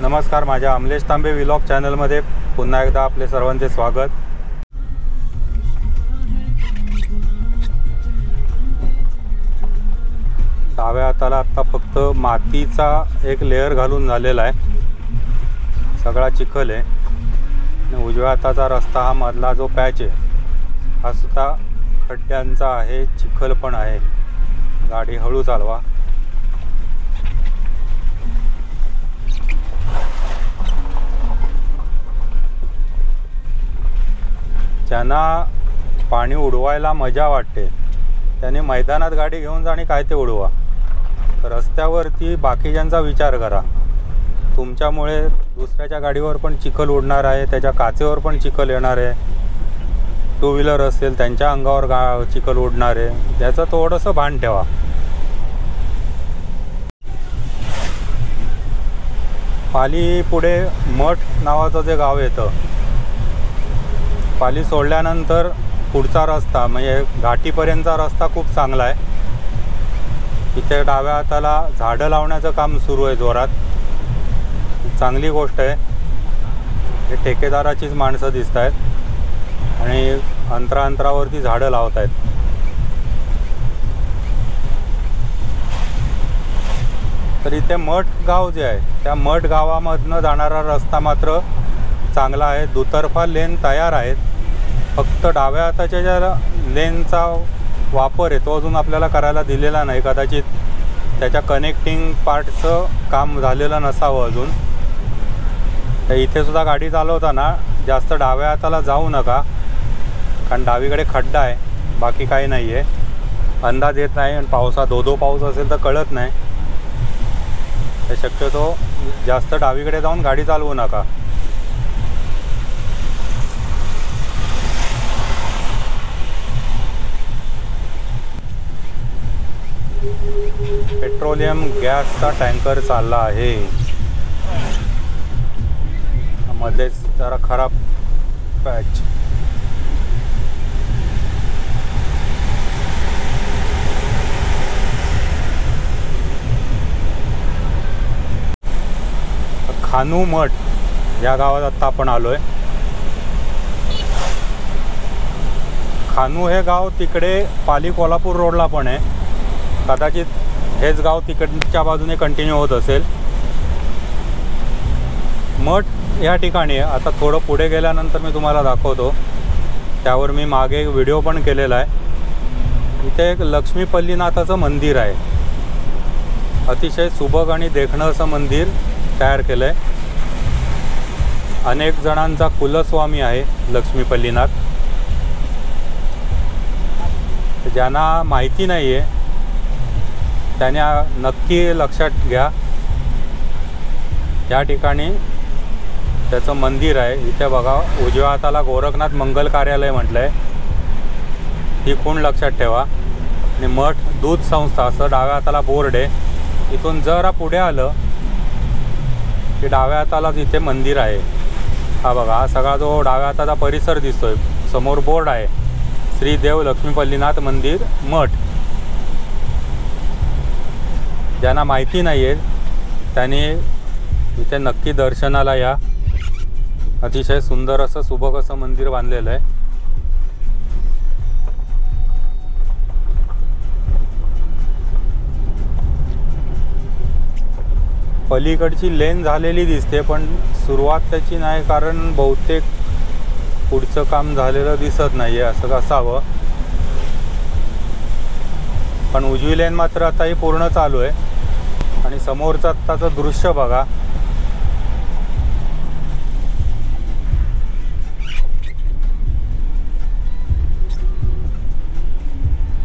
नमस्कार, माझ्या अमलेश तांबे व्लॉग चॅनलमध्ये पुन्हा एकदा आपले सर्वांचे स्वागत। डाव्या हाताला आता फक्त मातीचा एक लेयर घालून झालेला आहे, सगळा चिखल आहे। आणि उजव्या हाताचा रस्ता हा मधला जो पॅच आहे हा सुद्धा खड्ड्यांचा आहे, चिखल पण आहे। गाडी हळू चालवा। ज्यांना पाणी उडवायला मजा वाटते त्याने मैदानात गाडी घेऊन जा आणि काय ते उडवा। रस्त्यावरती बाकीच्यांचा विचार करा, तुमच्यामुळे दुसऱ्याच्या गाडीवर पण चिखल उडणार आहे, त्याच्या काचेवर पण चिखल येणार आहे। टू व्हीलर असेल त्यांच्या अंगावर चिखल उडणार आहे, त्याचं थोडंसं भान ठेवा। पाली पुढे मठ नावाचं जे गाव येतं, पाली सोडल्यानंतर पुढचा रस्ता म्हणजे घाटीपर्यंतचा रस्ता खूप चांगला आहे। इथे डाव्या हाताला झाडं लावण्याचं काम सुरू आहे जोरात, चांगली गोष्ट आहे। हे ठेकेदाराचीच माणसं दिसत आहेत आणि अंतरावरती झाडं लावत आहेत। तर इथे मठ गाव जे आहे त्या मठ गावामधनं जाणारा रस्ता मात्र चांगला आहे, दुतर्फा लेन तयार आहेत। फक्त डाव्या हाताच्या ज्या लेनचा वापर आहे तो अजून आपल्याला करायला दिलेला नाही, कदाचित त्याच्या कनेक्टिंग पार्टचं काम झालेलं नसावं अजून। तर इथे सुद्धा गाडी चालवताना जास्त डाव्या हाताला जाऊ नका, कारण डावीकडे खड्डा आहे, बाकी काही नाही आहे। अंदाज येत नाही आणि पावसात धो पाऊस असेल तर कळत नाही, तर शक्यतो जास्त डावीकडे जाऊन गाडी चालवू नका। पेट्रोलियम गॅसचा टँकर चालला आहे, मध्येच जरा खराब पॅच। खानू मठ या गावात आता आपण आलोय। खानू हे गाव तिकडे पाली कोल्हापूर रोडला पण आहे, कदाचित हेच गाव तिकडच्या बाजूने कंटिन्यू होत असेल। मठ या ठिकाणी आता थोडं पुढे गेल्यानंतर मी तुम्हाला दाखवतो, त्यावर मी मागे एक व्हिडिओ पण केलेला आहे। इथे एक लक्ष्मीपल्लीनाथाचं मंदिर आहे, अतिशय सुबक आणि देखणं असं मंदिर तयार केलं आहे। अनेक जणांचा कुलस्वामी आहे लक्ष्मीपल्लीनाथ। ज्यांना माहिती नाही आहे त्याने नक्की लक्षात घ्या, या ठिकाणी त्याचं मंदिर आहे। इथे बघा उजव्या हाताला गोरखनाथ मंगल कार्यालय म्हटलं आहे, ही खूण लक्षात ठेवा। आणि मठ दूध संस्था असं डाव्या हाताला बोर्ड आहे। इथून जरा पुढे आलं की डाव्या हातालाच इथे मंदिर आहे। हा बघा, हा सगळा जो डाव्या हाताचा परिसर दिसतोय, समोर बोर्ड आहे श्री देव लक्ष्मीपल्लीनाथ मंदिर मठ। ज्यांना माहिती नाही आहे त्यांनी इथे नक्की दर्शनाला या, अतिशय सुंदर असं सुबक असं मंदिर बांधलेलं आहे। पलीकडची लेन झालेली दिसते पण सुरुवात त्याची नाही, कारण बहुतेक पुढचं काम झालेलं दिसत नाही आहे, असं असावं। पण उजवी लेन मात्र आता ही पूर्ण चालू आहे। आणि समोरचं आत्ताचं दृश्य बघा,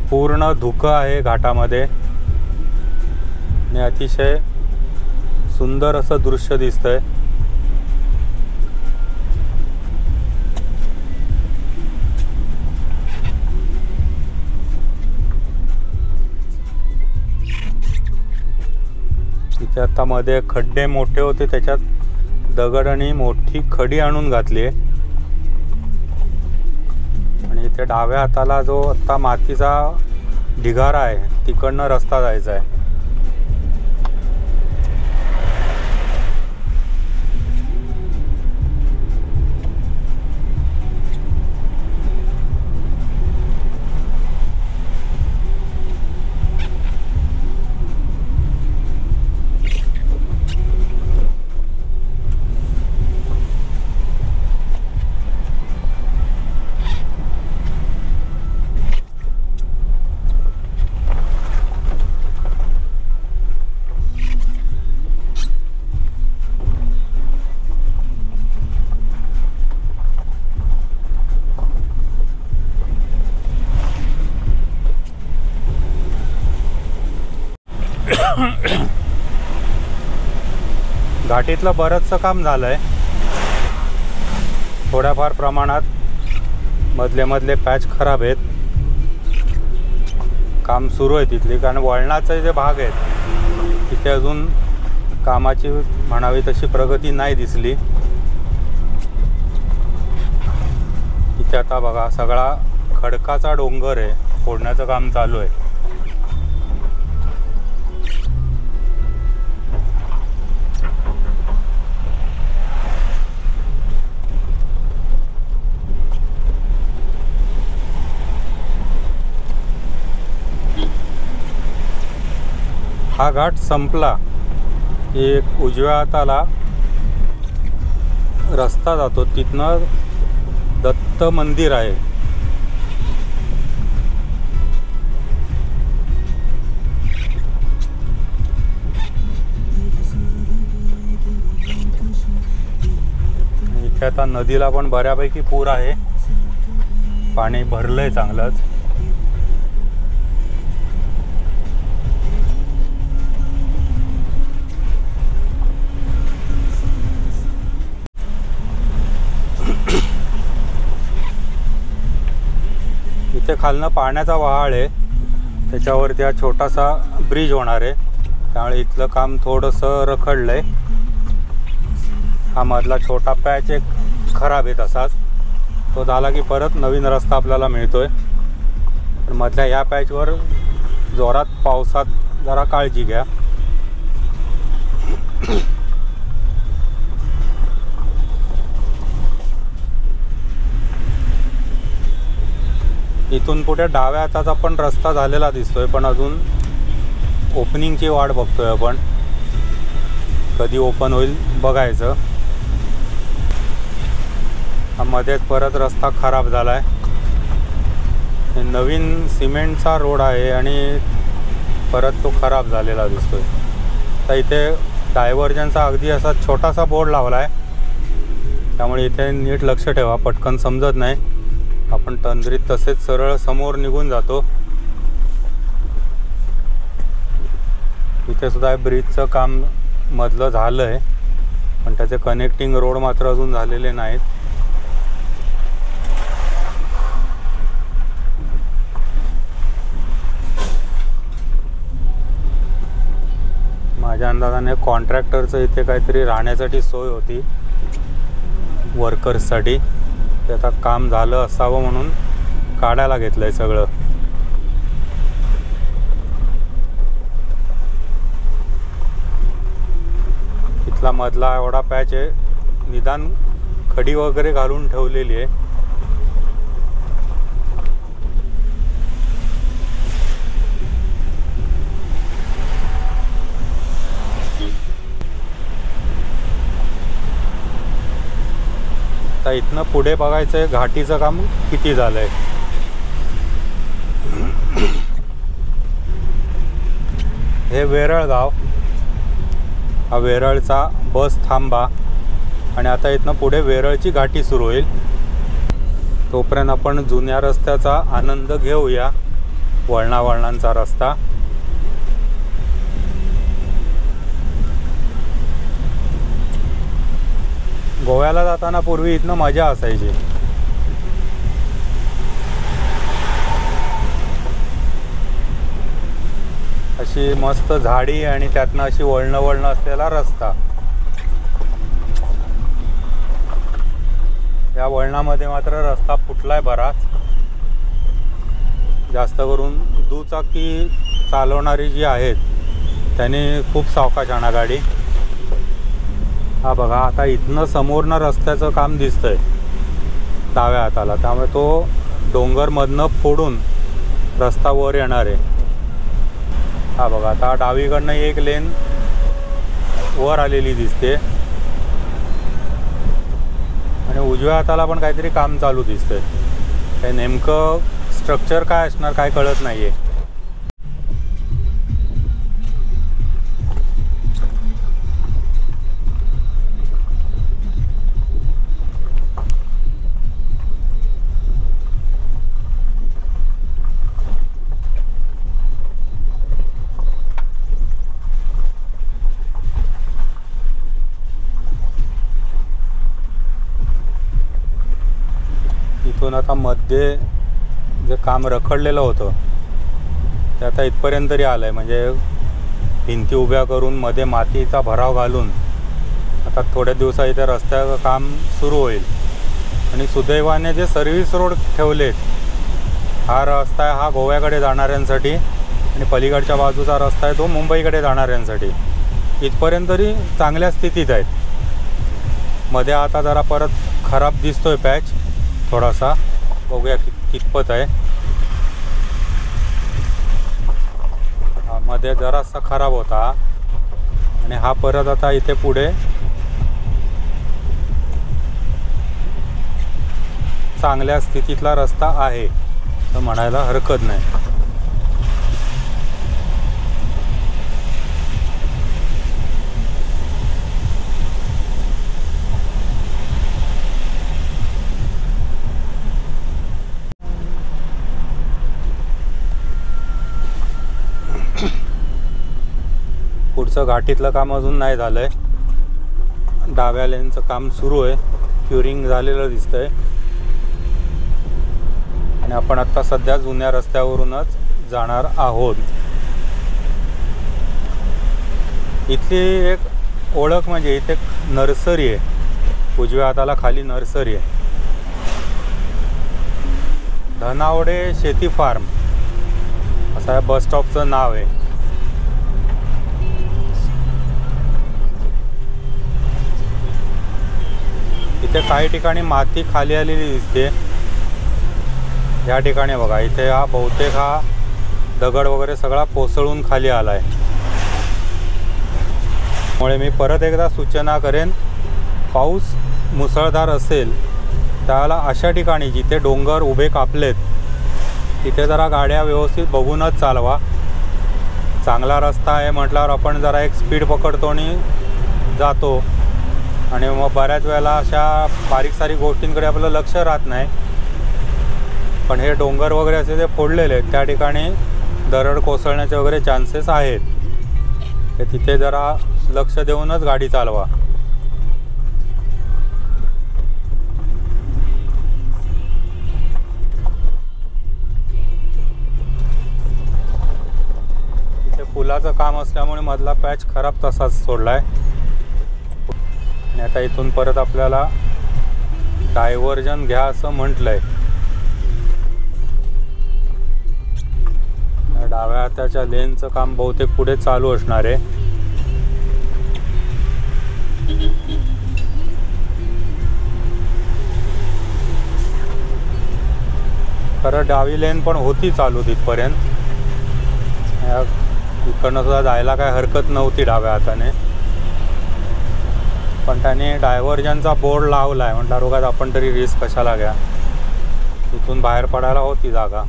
पूर्ण धुकं आहे घाटामध्ये आणि अतिशय सुंदर असं दृश्य दिसतंय। इथे आता मध्ये खड्डे मोठे होते, त्याच्यात दगड आणि मोठी खडी आणून घातली आहे। आणि इथे डाव्या हाताला जो आता मातीचा ढिगारा आहे तिकडनं रस्ता जायचा आहे। घाटीतलं बरंचसं काम झालं आहे. थोड्याफार प्रमाणात मधले पॅच खराब आहेत. काम सुरू आहे तिथली, कारण वळणाचे जे भाग आहेत तिथे अजून कामाची म्हणावी तशी प्रगती नाही दिसली. इथे आता बघा सगळा खडकाचा डोंगर आहे, फोडण्याचं काम चालू आहे. हा घाट संपला की एक उजव्या हाताला रस्ता जातो, तिथनं दत्त मंदिर आहे. इथे आता नदीला पण बऱ्यापैकी पूर आहे, पाणी भरलंय चांगलंच. इथे खालनं पाण्याचा वहाळ आहे, त्याच्यावरती हा छोटासा ब्रिज होणार आहे, त्यामुळे इथलं काम थोडंसं रखडलं आहे. हा मधला छोटा पॅच एक खराब आहे, तसाच तो झाला की परत नवीन रस्ता आपल्याला मिळतोय. पण मधल्या ह्या पॅचवर जोरात पावसात जरा काळजी घ्या. इथून पुढे डाव्या हाताचा पण रस्ता झालेला दिसतोय, पण अजून ओपनिंगची वाट बघतोय आपण, कधी ओपन होईल बघायचं. हा मध्येच परत रस्ता खराब झाला आहे. नवीन सिमेंटचा रोड आहे आणि परत तो खराब झालेला दिसतोय. तर इथे डायव्हर्जनचा अगदी असा छोटासा बोर्ड लावला आहे, त्यामुळे इथे नीट लक्ष ठेवा, पटकन समजत नाही. आपण तंद्रीत तसेच सरळ समोर निघून जातो. इथे सुद्धा ब्रिजचं काम मधलं झालं आहे, पण त्याचे कनेक्टिंग रोड मात्र अजून झालेले नाहीत. माझ्या अंदाजाने कॉन्ट्रॅक्टरचं इथे काहीतरी राहण्यासाठी सोय होती वर्कर्ससाठी, ते आता काम झालं असावं म्हणून काढायला घेतलं आहे सगळं. इथला मधला एवढा पॅच आहे, निदान खडी वगैरे घालून ठेवलेली आहे. आता इथनं पुढे बघायचं आहे घाटीचं काम किती झालं आहे. हे वेरळ गाव, हा वेरळचा बस थांबा, आणि आता इथनं पुढे वेरळची घाटी सुरू होईल. तोपर्यंत आपण जुन्या रस्त्याचा आनंद घेऊया, वळणाचा रस्ता. गोव्याला जाताना पूर्वी इथनं मजा असायची. अशी मस्त झाडी आणि त्यातनं अशी वळणं असलेला रस्ता. या वळणामध्ये मात्र रस्ता फुटलाय बराच, जास्त करून दुचाकी चालवणारी जी आहेत त्यांनी खूप सावकाश आणा गाडी. हा बघा, आता इथनं समोरनं रस्त्याचं काम दिसतंय डाव्या हाताला, त्यामुळे तो डोंगरमधनं फोडून रस्ता वर येणार आहे. हा बघा, आता डावीकडनं एक लेन वर आलेली दिसते आणि उजव्या हाताला पण काहीतरी काम चालू दिसतंय. काही नेमकं स्ट्रक्चर काय असणार काय कळत नाही आहे. इथून आता मध्ये जे काम रखडलेलं होतं ते आता इथपर्यंत तरी आलं आहे. म्हणजे भिंती उभ्या करून मध्ये मातीचा भराव घालून आता थोड्या दिवसात इथे रस्त्याचं काम सुरू होईल. आणि सुदैवाने जे सर्व्हिस रोड ठेवलेत, हा रस्ता आहे हा गोव्याकडे जाणाऱ्यांसाठी आणि पलीकडच्या बाजूचा रस्ता आहे तो मुंबईकडे जाणाऱ्यांसाठी. इथपर्यंत तरी चांगल्या स्थितीत आहेत. मध्ये आता जरा परत खराब दिसतोय पॅच थोडासा, बघूया कितपत आहे. मध्ये जरासा खराब होता आणि हा परत आता इथे पुढे चांगल्या स्थितीतला रस्ता आहे तर म्हणायला हरकत नाही. पुढचं घाटीतलं काम अजून नाही झालं आहे. डाव्या लेनचं काम सुरू आहे, क्युरिंग झालेलं दिसतंय. आणि आपण आत्ता सध्या जुन्या रस्त्यावरूनच जाणार आहोत. इथली एक ओळख म्हणजे इथे नर्सरी आहे, उजव्या हाताला खाली नर्सरी आहे. धनावडे शेती फार्म असं आहे बस स्टॉपचं नाव आहे. इथे काही ठिकाणी माती खाली आलेली दिसते. या ठिकाणी बघा, इथे हा बहुतेक हा दगड वगैरे सगळा कोसळून खाली आला आहे. त्यामुळे मी परत एकदा सूचना करेन, पाऊस मुसळधार असेल त्याला अशा ठिकाणी जिथे डोंगर उभे कापलेत तिथे जरा गाड्या व्यवस्थित बघूनच चालवा. चांगला रस्ता आहे म्हटल्यावर आपण जरा एक स्पीड पकडतो आणि जातो आणि मग बऱ्याच वेळेला अशा बारीक सारीक गोष्टींकडे आपलं लक्ष राहत नाही. पण हे डोंगर वगैरे असे जे फोडलेले आहेत त्या ठिकाणी दरड कोसळण्याचे वगैरे चान्सेस आहेत. ते तिथे जरा लक्ष देऊनच गाडी चालवा. इथे पुलाचं काम असल्यामुळे मधला पॅच खराब तसाच सोडला आहे. आणि आता इथून परत आपल्याला डायव्हर्जन घ्या असं म्हटलंय. डाव्या हाताच्या लेनचं काम बहुतेक पुढे चालू असणार आहे. खरं डावी लेन पण होती चालू तिथपर्यंत. इकडनं सुद्धा जायला काय हरकत नव्हती डाव्या हाताने, पण त्याने डायव्हर्जनचा बोर्ड लावला आहे. म्हटलं रोगात आपण तरी रिस्क कशाला घ्या, तिथून बाहेर पडायला होती जागा.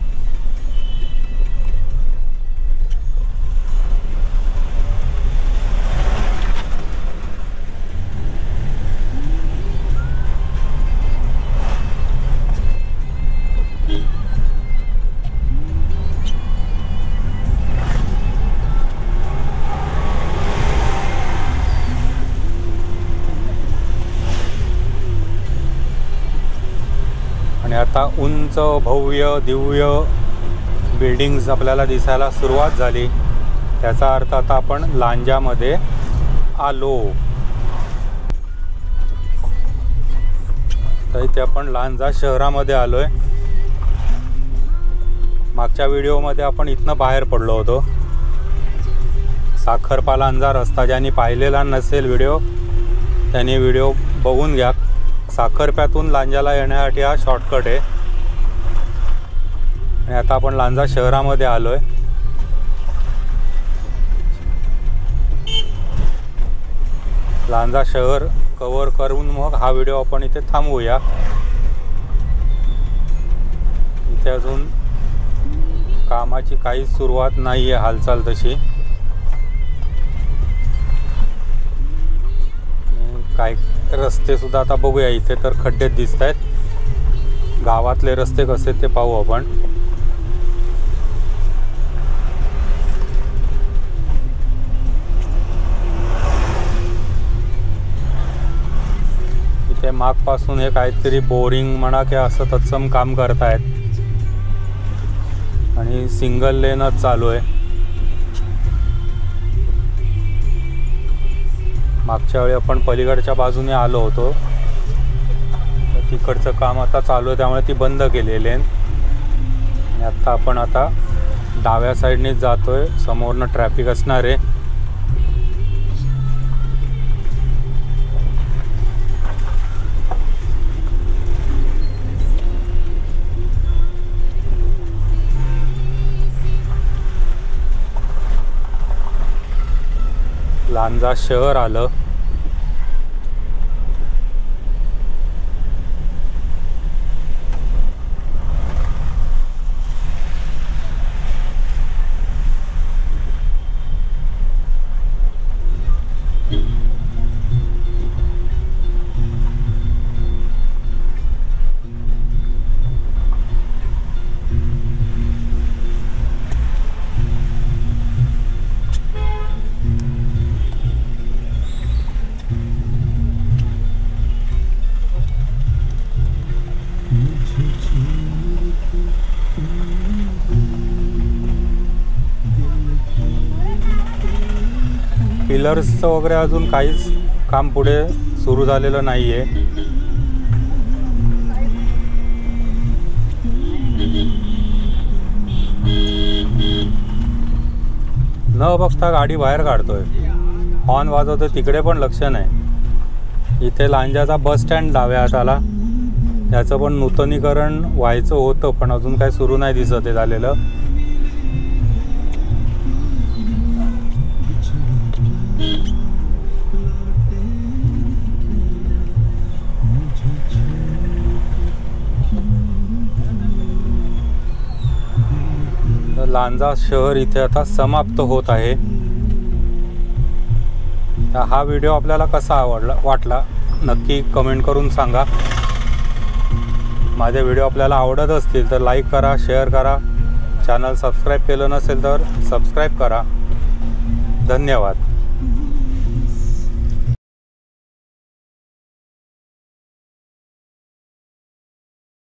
आणि आता उंच भव्य दिव्य बिल्डिंग्स आपल्याला दिसायला सुरुवात झाली. त्याचा अर्थ आता आपण लांजामध्ये आलो. तर इथे आपण लांजा शहरामध्ये आलो आहे. मागच्या व्हिडिओमध्ये आपण इथनं बाहेर पडलो होतो. साखरपा लांजा रस्ता, ज्यांनी पाहिलेला नसेल व्हिडिओ त्यांनी व्हिडिओ बघून घ्या. साखरप्यातून लांजाला येण्यासाठी हा शॉर्टकट आहे. आणि आता आपण लांजा शहरामध्ये आलो आहे. लांजा शहर कव्हर करून मग हा व्हिडिओ आपण इथे थांबवूया. इथे अजून कामाची काहीच सुरुवात नाही आहे, हालचाल तशी. काय रस्ते सुद्धा आता बघूया. इथे तर खड्डे दिसत आहेत. गावातले रस्ते कसे ते पाहू आपण. इथे मागपासून हे काहीतरी बोरिंग म्हणा की असं तत्सम काम करतायत आणि सिंगल लेनच चालू आहे. मागच्या वेळी आपण पलीकडच्या बाजूने आलो होतो, तर तिकडचं काम आता चालू आहे त्यामुळे ती बंद केली लेन. आणि आत्ता आपण डाव्या साईडनेच जातोय, समोरनं ट्रॅफिक असणार आहे. लांजा शहर आलं. पिलर्सचं वगैरे अजून काहीच काम पुढे सुरू झालेलं नाही आहे. न बघता गाडी बाहेर काढतोय, हॉर्न वाजवतोय, तिकडे पण लक्ष नाही. इथे लांजाचा बस स्टँड डाव्या हाताला, त्याचं पण नूतनीकरण व्हायचं होतं पण अजून काय सुरू नाही दिसत आहे झालेलं. लांजा शहर इथे आता समाप्त होत आहे. हा व्हिडिओ आपल्याला कसा वाटला नक्की कमेंट करून सांगा. माझे व्हिडिओ आपल्याला आवडत असतील तर लाईक करा, शेअर करा. चॅनल सबस्क्राईब केलं नसेल तर सबस्क्राईब करा. धन्यवाद.